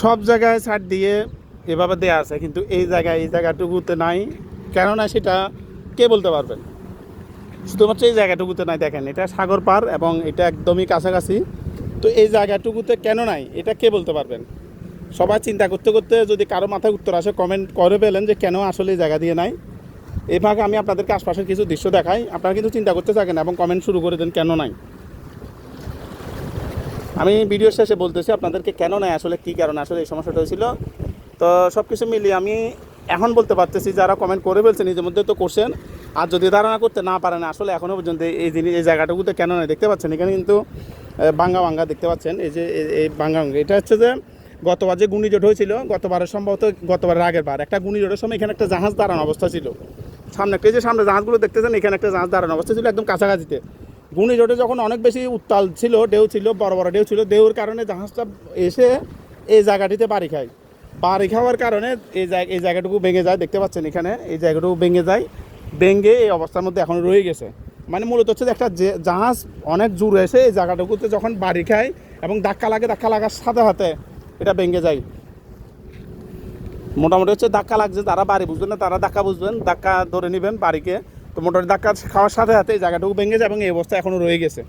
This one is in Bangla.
সব জায়গায় ছাড় দিয়ে এভাবে দেওয়া আছে, কিন্তু এই জায়গাটুকুতে নাই। কেন না সেটা কে বলতে পারবেন? শুধুমাত্র এই জায়গাটুকুতে নাই। দেখেন, এটা সাগর পার এবং এটা একদমই কাছাকাছি। তো এই জায়গাটুকুতে কেন নাই এটা কে বলতে পারবেন? সবাই চিন্তা করতে করতে যদি কারো মাথায় উত্তর আসে, কমেন্ট করে পেলেন যে কেন আসলে এই জায়গা দিয়ে নাই। এই ভাগে আমি আপনাদেরকে আশপাশের কিছু দৃশ্য দেখাই, আপনারা কিন্তু চিন্তা করতে থাকেন এবং কমেন্ট শুরু করে দেন কেন নাই। আমি ভিডিও শেষে বলতেছি আপনাদেরকে কেন নাই, আসলে কী কারণে আসলে এই সমস্যাটা হয়েছিল। তো সব কিছু মিলিয়ে আমি এখন বলতে পারতেছি, যারা কমেন্ট করে ফেলছেন নিজের মধ্যে তো করছেন, আর যদি ধারণা করতে না পারেন আসলে এখনও পর্যন্ত এই জায়গাটুকুতে কেন নাই দেখতে পাচ্ছেন। এখানে কিন্তু ভাঙ্গা দেখতে পাচ্ছেন, এই যে এই ভাঙ্গা এটা হচ্ছে যে গতবার যে ঘূর্ণিঝড় হয়েছিল, গতবারের আগের বার একটা ঘূর্ণিঝড়ের সময় এখানে একটা জাহাজ দাঁড়ানো অবস্থা ছিল। সামনে একটা যে সামনে জাহাজগুলো দেখতেছেন, এখানে একটা জাহাজ দাঁড়ানো অবস্থা ছিল একদম কাছাকাছিতে। ঘূর্ণিঝড়ে যখন অনেক বেশি উত্তাল ছিল, ঢেউ ছিল, বড় বড় ঢেউ ছিল, ঢেউর কারণে জাহাজটা এসে এই জায়গাটিতে বাড়ি খাওয়ার কারণে এই জায়গাটুকু ভেঙে যায়। দেখতে পাচ্ছেন এখানে এই জায়গাটুকু ভেঙে এই অবস্থার মধ্যে এখন রয়ে গেছে। মানে মূলত হচ্ছে যে একটা জাহাজ অনেক জোরে এসে এই জায়গাটুকুতে যখন বাড়ি খায় এবং ধাক্কা লাগার সাথে সাথে এটা ভেঙে যায়। মোটামুটি হচ্ছে ধাক্কা লাগছে, তারা বাড়ি বুঝবেন না, তারা ধাক্কা বুঝবেন, ধাক্কা ধরে নেবেন বাড়িকে। তো মোটামুটি ধাক্কা খাওয়ার সাথে সাথে এই জায়গাটুকু ভেঙে যায় এবং এই অবস্থা এখনও রয়ে গেছে।